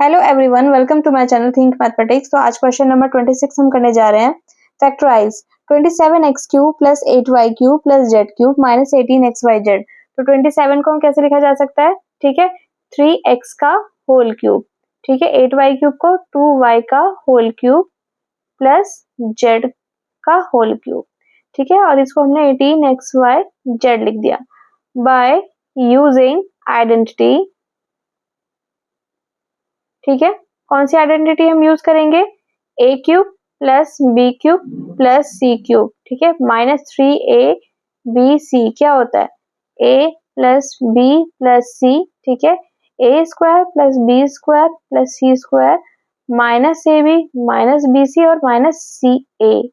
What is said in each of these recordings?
Hello everyone, welcome to my channel think mathematics. तो आज question number 26 हम करने जा रहे हैं। Factorise 27x cube plus 8y cube plus z cube minus 18xyz। तो 27 को हम कैसे लिखा जा सकता है? ठीक है, 3x का होल क्यूब, ठीक है, 8y क्यूब को 2y का होल क्यूब प्लस जेड का होल क्यूब, ठीक है, और इसको हमने 18xyz लिख दिया बाय यूजिंग आइडेंटिटी। ठीक है, कौन सी आइडेंटिटी हम यूज करेंगे? A cube plus b cube plus c cube, ठीक है, -3ab क्या होता है? A plus b plus c, ठीक है, a square plus B square plus c square minus a b minus b c और माइनस सी ए।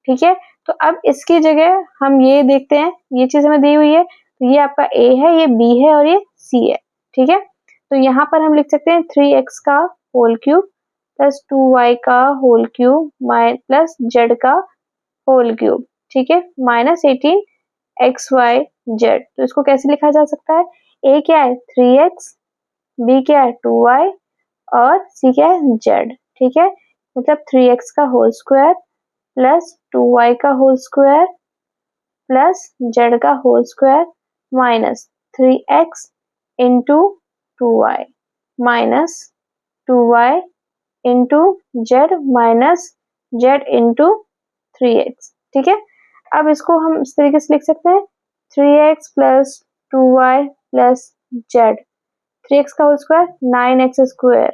ठीक है, तो अब इसकी जगह हम ये देखते हैं, ये चीज हमें दी हुई है, तो ये आपका ए है, ये बी है और ये सी है। ठीक है, तो यहाँ पर हम लिख सकते हैं 3x का होल क्यूब प्लस 2y का होल क्यूब प्लस जेड का होल क्यूब, ठीक है, माइनस 18xyz। तो इसको कैसे लिखा जा सकता है? a क्या है? 3x, b क्या है? 2y और c क्या है? z। ठीक है, मतलब 3x का होल स्क्वायर प्लस 2y का होल स्क्वायर प्लस जेड का whole square minus 3x into 2y minus 2y into z minus z into 3x। ठीक है, अब इसको हम इस तरीके से लिख सकते हैं 3x plus 2y plus Z, 3x का whole square 9x square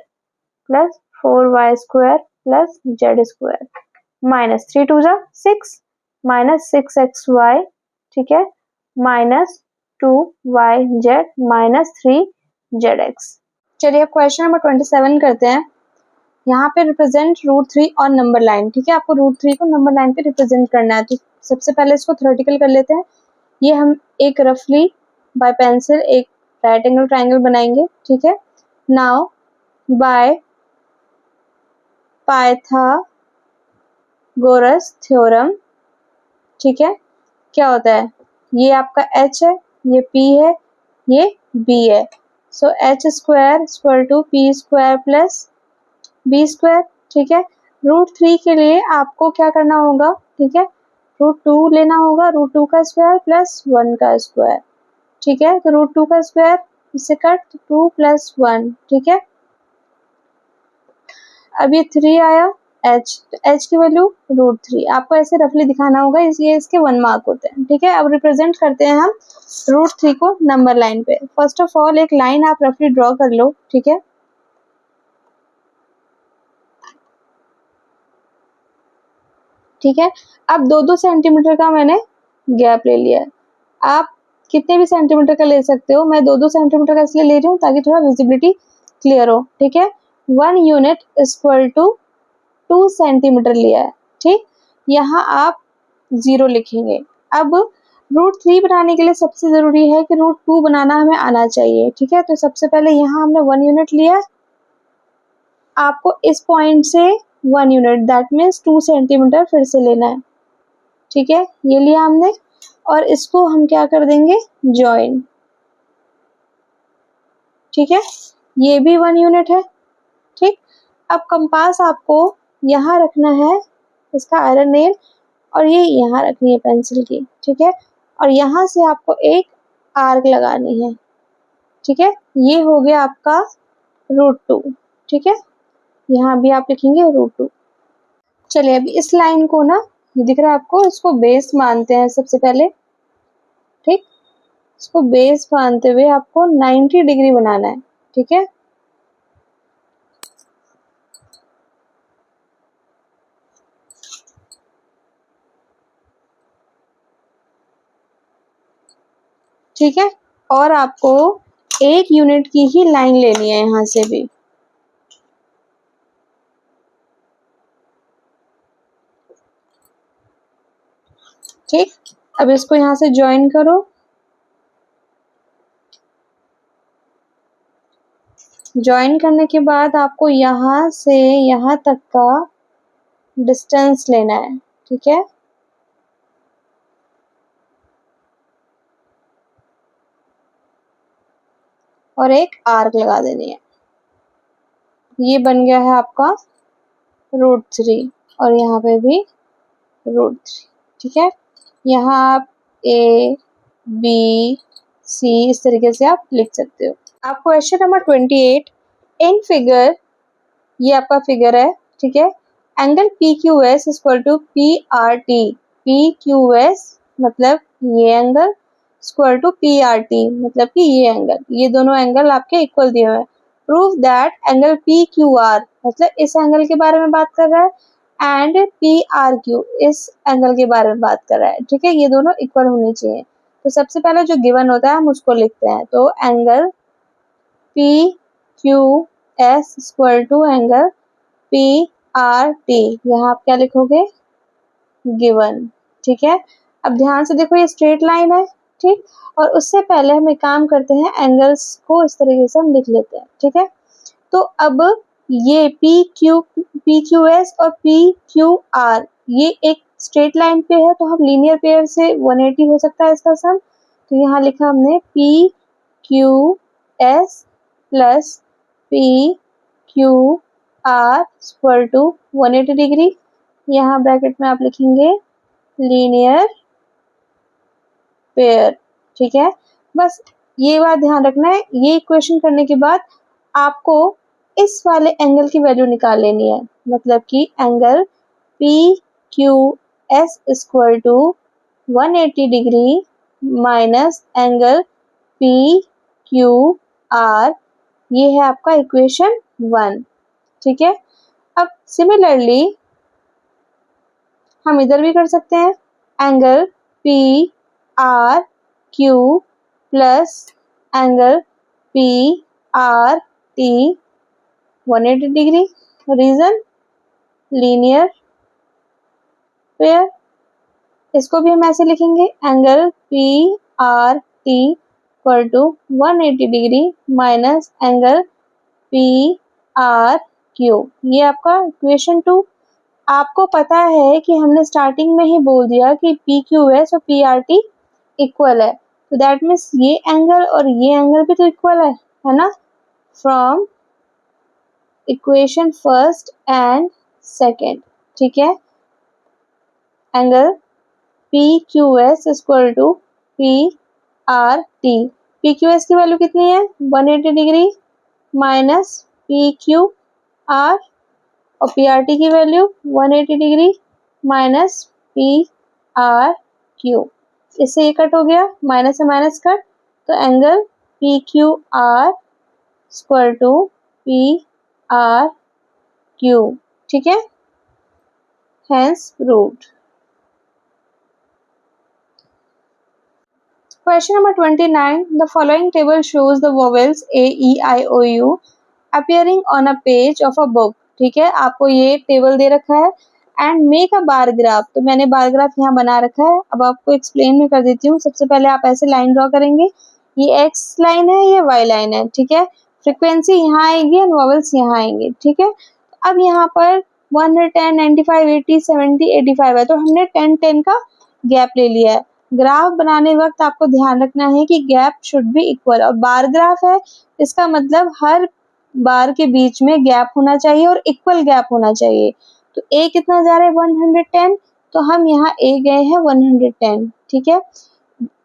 plus 4y square plus Z square minus 3 2 6 minus 6xy, ठीक है, माइनस 2yz माइनस 3zx। चलिए अब क्वेश्चन नंबर 27 करते हैं। यहाँ पे रिप्रेजेंट √3 और नंबर लाइन। ठीक है, आपको √3 को नंबर लाइन पे रिप्रेजेंट करना है। तो सबसे पहले इसको थ्योरेटिकल कर लेते हैं। ये हम एक रफली बाय पेंसिल एक राइट एंगल ट्राइंगल बनाएंगे। ठीक है, नाउ बाय पाइथागोरस थ्योरम, ठीक है, क्या होता है? ये आपका h है, ये p है, ये b है। So h square equal to p square plus b square. ठीक है, √3 के लिए आपको क्या करना होगा? ठीक है, √2 लेना होगा, √2 का स्क्वायर प्लस 1 का स्क्वायर। ठीक है, तो √2 का स्क्वायर इससे कट 2 प्लस 1। ठीक है, अब ये 3 आया h, तो h की वैल्यू √3। आपको ऐसे रफली दिखाना होगा, इसलिए इसके 1 मार्क होते हैं। ठीक है, अब रिप्रेजेंट करते हैं हम √3 को नंबर लाइन पे। फर्स्ट ऑफ ऑल एक लाइन आप रफली ड्रॉ कर लो। ठीक है, ठीक है, अब 2-2 सेंटीमीटर का मैंने गैप ले लिया है। आप कितने भी सेंटीमीटर का ले सकते हो, मैं 2-2 सेंटीमीटर का इसलिए ले रही हूँ ताकि थोड़ा विजिबिलिटी क्लियर हो। ठीक है, 1 यूनिट इक्वल टू 2 सेंटीमीटर लिया है। ठीक, यहाँ आप 0 लिखेंगे। अब √3 बनाने के लिए सबसे जरूरी है कि √2 बनाना हमें आना चाहिए। ठीक है, तो सबसे पहले यहाँ हमने 1 यूनिट लिया, आपको इस पॉइंट से 1 यूनिट दैट मीन्स 2 सेंटीमीटर फिर से लेना है। ठीक है, ये लिया हमने और इसको हम क्या कर देंगे? जॉइन। ठीक है, ये भी 1 यूनिट है। ठीक, अब कंपास आपको यहाँ रखना है, इसका आयरन नेल, और ये यहाँ रखनी है पेंसिल की। ठीक है, और यहाँ से आपको एक आर्क लगानी है। ठीक है, ये हो गया आपका √2। ठीक है, यहाँ भी आप लिखेंगे √2। चलिए अभी इस लाइन को ना, ये दिख रहा है आपको, इसको बेस मानते हैं सबसे पहले। ठीक, इसको बेस मानते हुए आपको 90 डिग्री बनाना है। ठीक है, ठीक है, और आपको 1 यूनिट की ही लाइन लेनी है यहाँ से भी। ठीक, अब इसको यहाँ से ज्वाइन करो। ज्वाइन करने के बाद आपको यहाँ से यहाँ तक का डिस्टेंस लेना है। ठीक है, और एक आर्क लगा देनी है। ये बन गया है आपका √3 और यहाँ पे भी √3, ठीक है। यहाँ आप A, B, C इस तरीके से आप लिख सकते हो। आप क्वेश्चन नंबर 28 इन फिगर, ये आपका फिगर है, ठीक है। Angle PQS equal to PRT, PQS मतलब ये एंगल, स्क्वायर टू PRT मतलब कि ये एंगल, ये दोनों एंगल आपके इक्वल दिए हुए हैं। प्रूव दैट एंगल PQR मतलब इस एंगल के बारे में बात कर रहा है एंड PRQ इस एंगल के बारे में बात कर रहा है, ठीक है। ये दोनों इक्वल होने चाहिए। तो सबसे पहले जो गिवन होता है हम उसको लिखते हैं। तो angle PQS equal to angle PRT, यहाँ आप क्या लिखोगे, गिवन, ठीक है। अब ध्यान से देखो ये स्ट्रेट लाइन है, ठीक। और उससे पहले हम एक काम करते हैं, एंगल्स को इस तरीके से हम लिख लेते हैं, ठीक है। तो अब ये PQS और PQR ये एक स्ट्रेट लाइन पे है, तो हम लीनियर पेयर से 180 हो सकता है इसका सम। तो यहाँ लिखा हमने PQS plus PQR equal to 180 degree. यहाँ ब्रैकेट में आप लिखेंगे लीनियर पेयर, ठीक है। बस ये बात ध्यान रखना है, ये इक्वेशन करने के बाद आपको इस वाले एंगल की वैल्यू निकाल लेनी है। मतलब कि angle PQS equal to 180 degree minus angle PQR, ये है आपका इक्वेशन 1, ठीक है। अब सिमिलरली हम इधर भी कर सकते हैं, angle PRQ plus angle PRT 180 degree, reason linear pair. इसको भी हम ऐसे लिखेंगे, angle PRT equal to 180 degree minus angle PRQ, ये आपका इक्वेशन 2। आपको पता है कि हमने स्टार्टिंग में ही बोल दिया कि PQS और PRT इक्वल है, तो दैट मीन्स ये एंगल और ये एंगल भी तो इक्वल है ना। From equation first and second, ठीक है। Angle PQS equal to PRT, PQS की वैल्यू कितनी है 180 डिग्री माइनस PQR और PRT की वैल्यू 180 डिग्री माइनस PRQ, इससे ये कट हो गया, माइनस से माइनस कट, तो angle PQR equal to PRQ, ठीक है। Hence proved. Question number 29. The following table shows the vowels A, E, I, O, U appearing on a page of a book. ठीक है, आपको ये टेबल दे रखा है and make a bar graph. तो मैंने बार ग्राफ यहाँ बना रखा है, अब आपको एक्सप्लेन में कर देती हूँ। सबसे पहले आप ऐसे लाइन ड्रॉ करेंगे, ये एक्स लाइन है, ये वाई लाइन है, ठीक है। फ्रीक्वेंसी यहाँ आएगी एंड वॉवेल्स यहाँ आएंगे, ठीक है। अब यहाँ पर 110, 95, 80, 70, 85 है, तो हमने 10-10 का गैप ले लिया है। ग्राफ बनाने वक्त आपको ध्यान रखना है कि गैप शुड बी इक्वल, और बार ग्राफ है इसका मतलब हर बार के बीच में गैप होना चाहिए और इक्वल गैप होना चाहिए। तो ए कितना जा रहा है 110, तो हम यहाँ ए गए हैं 110, ठीक है।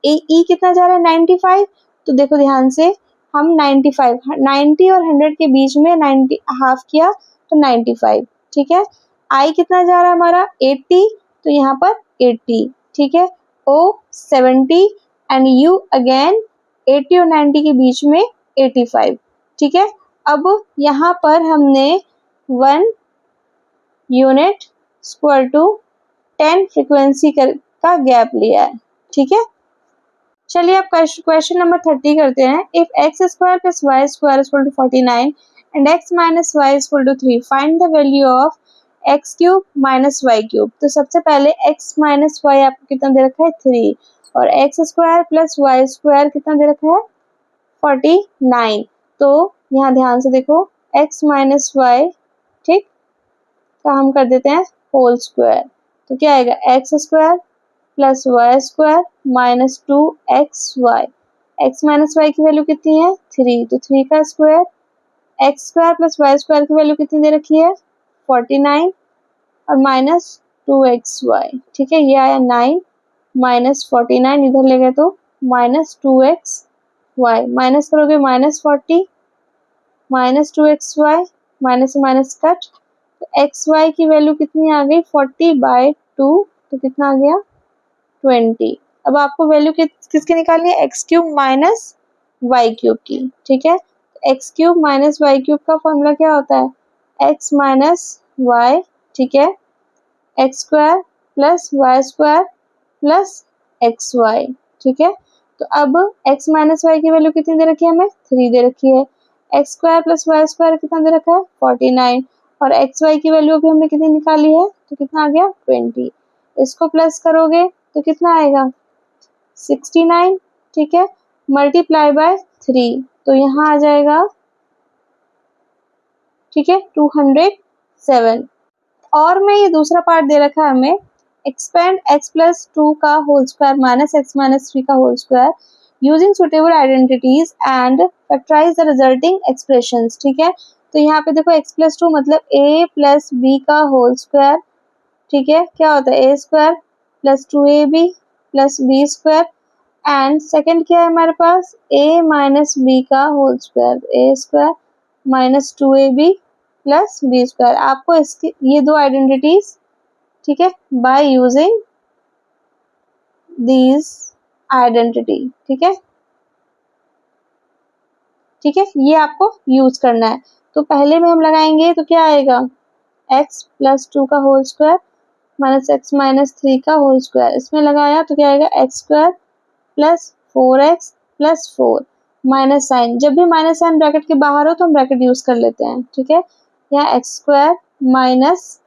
ई कितना जा रहा है 95, तो देखो ध्यान से हम 95, 90 और 100 के बीच में 90 हाफ किया तो 95, ठीक है। आई कितना जा रहा है हमारा 80, तो यहाँ पर 80, ठीक है। O 70 एंड U अगेन 80 और 90 के बीच में 85, ठीक है। अब यहाँ पर हमने 1 यूनिट स्क्वायर टू 10 फ्रीक्वेंसी का गैप लिया है, ठीक है। चलिए अब क्वेश्चन नंबर 30 करते हैं। If x square plus y square equal to 49 and x minus y equal to 3, find the value of x cube minus y cube. तो सबसे पहले एक्स माइनस वाई आपको कितना दे रखा है 3, और x square plus y square कितना दे रखा है 49। तो यहाँ ध्यान से देखो, एक्स माइनस वाई, ठीक, का हम कर देते हैं होल स्क्वायर, तो क्या आएगा x square plus y square minus 2xy। X minus y की वैल्यू कितनी है 3, तो 3 का square x square plus y square की वैल्यू कितनी दे रखी है 49 और माइनस 2xy, ठीक है, ये आया 9 माइनस 49, इधर ले गए तो माइनस 2xy, माइनस करोगे -40 माइनस 2xy, माइनस से माइनस कट, तो xy की वैल्यू कितनी आ गई 40/2, तो कितना आ गया 20। अब आपको वैल्यू किसकी निकालनी है x cube minus y cube की, ठीक है, x cube minus y cube का फॉर्मूला क्या होता है एक्स माइनस वाई, ठीक है, x square plus y square plus x y, ठीक है। तो अब x माइनस वाई की वैल्यू कितनी दे रखी है हमें 3 दे रखी है, x square plus y square कितना दे रखा है 49 और एक्स वाई की वैल्यू भी हमने कितनी निकाली है तो कितना आ गया 20, इसको प्लस करोगे तो कितना आएगा 69, ठीक है, मल्टीप्लाई बाय 3, तो यहाँ आ जाएगा, ठीक है, 207। और में ये दूसरा पार्ट दे रखा है हमें एक्सपेंड x प्लस 2 का whole square minus x minus 3 का whole square using suitable identities and factorize the resulting expressions, ठीक है। तो यहाँ पे देखो x प्लस 2 मतलब a प्लस b का होल स्क्वायर, ठीक है, क्या होता है a square plus 2ab plus b square and second क्या है हमारे पास a माइनस b का whole square, a square minus 2ab plus B square. आपको इसकी ये दो आइडेंटिटीज, ठीक है, बाय यूजिंग दीज आइडेंटिटी, ठीक है, ठीक है, ये आपको यूज करना है। तो पहले में हम लगाएंगे तो क्या आएगा x प्लस 2 का whole square minus x minus 3 का होल स्क्वायर, इसमें लगाया तो क्या आएगा x square plus 4x plus 4 minus sign, जब भी माइनस साइन ब्रैकेट के बाहर हो तो हम ब्रैकेट यूज कर लेते हैं, ठीक है, यहाँ x square minus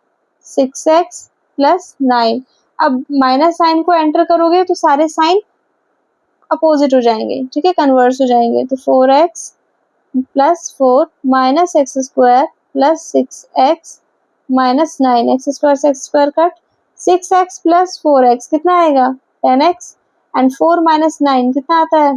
6x plus 9। अब माइनस साइन को एंटर करोगे तो सारे साइन अपोजिट हो जाएंगे, ठीक है, कन्वर्स हो जाएंगे, तो 4x plus 4 minus x square plus 6x minus 9, x square से x square cut, 6x plus 4x कितना आएगा 10x एंड 4 माइनस 9 कितना आता है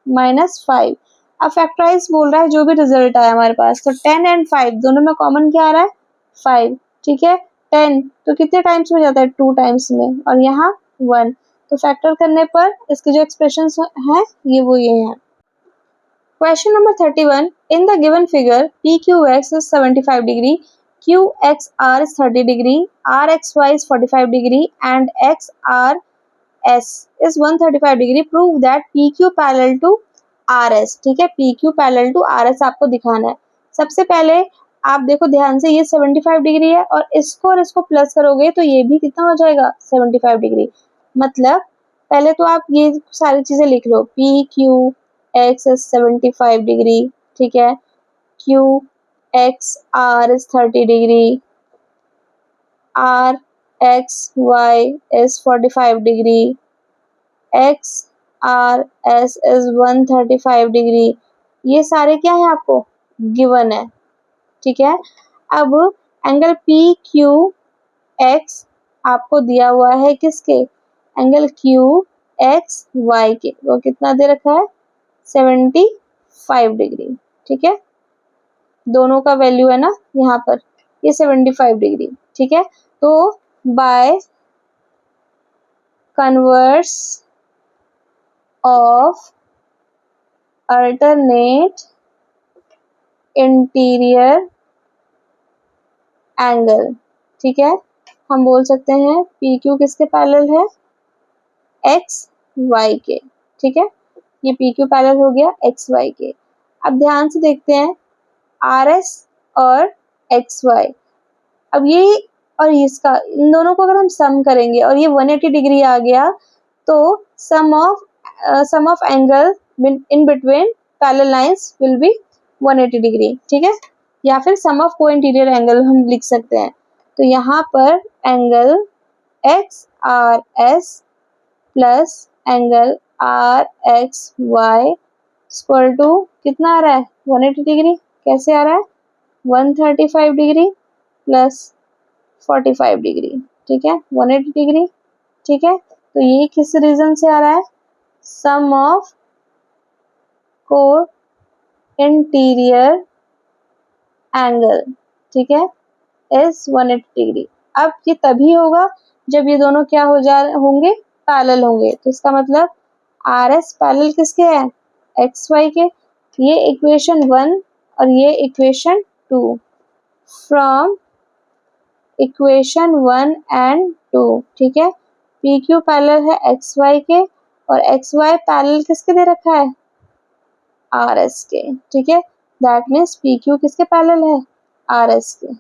-5। अब फैक्टराइज बोल रहा है जो भी रिजल्ट आया हमारे पास, तो 10 एंड 5 दोनों में कॉमन क्या आ रहा है 5, ठीक है, 10 तो कितने टाइम्स में जाता है 2 टाइम्स में और यहाँ 1, तो फैक्टर करने पर इसके जो एक्सप्रेशन हैं ये हैं। Question number 31. In the given figure, PQX is 75 degree, QXR is 30 degree, RXY is 45 degree and XRS is 135 degree. Prove that PQ parallel to RS, ठीक है, PQ parallel to RS आपको दिखाना है। सबसे पहले आप देखो ध्यान से, ये 75 डिग्री है और इसको प्लस करोगे तो ये भी कितना हो जाएगा 75 डिग्री। मतलब पहले तो आप ये सारी चीजें लिख लो, PQ x is 75 degree, ठीक है, q x r is 30 degree, r x y is 45 degree, x r s is 135 degree, ये सारे क्या है आपको गिवन है, ठीक है। अब एंगल पी क्यू एक्स आपको दिया हुआ है किसके एंगल क्यू एक्स वाई के, वो कितना दे रखा है 75 डिग्री, ठीक है, दोनों का वैल्यू है ना यहाँ पर, ये 75 डिग्री, ठीक है। तो by converse of alternate interior angle, ठीक है, हम बोल सकते हैं पी क्यू किसके पैरेलल है एक्स वाई के, ठीक है, ये पी क्यू पैरेलल हो गया एक्स वाई के। अब ध्यान से देखते हैं आर एस और एक्स वाई, अब ये और इसका इन दोनों को अगर हम सम करेंगे और ये 180 डिग्री आ गया तो sum of angle in between parallel lines will be 180 degree, ठीक है, या फिर सम ऑफ को इंटीरियर एंगल हम लिख सकते हैं। तो यहाँ पर angle X R S plus angle R X Y equal to कितना आ रहा है 180 डिग्री, कैसे आ रहा है 135 डिग्री प्लस 45 डिग्री, ठीक है, 180 डिग्री, ठीक है। तो ये किस रीजन से आ रहा है सम ऑफ को इंटीरियर एंगल, ठीक है, इज 180 डिग्री। अब ये तभी होगा जब ये दोनों क्या होंगे, पैरेलल होंगे। तो इसका मतलब आर एस पैरेलल किसके है, एक्स वाई के। ये इक्वेशन 1 और ये इक्वेशन 2 फ्रॉम इक्वेशन 1 एंड 2, ठीक है। पी क्यू पैरेलल है एक्स वाई के और एक्स वाई पैरेलल किसके दे रखा है, आर एस के, ठीक है। दैट मीन्स पी क्यू किसके पैरेलल है, आर एस के।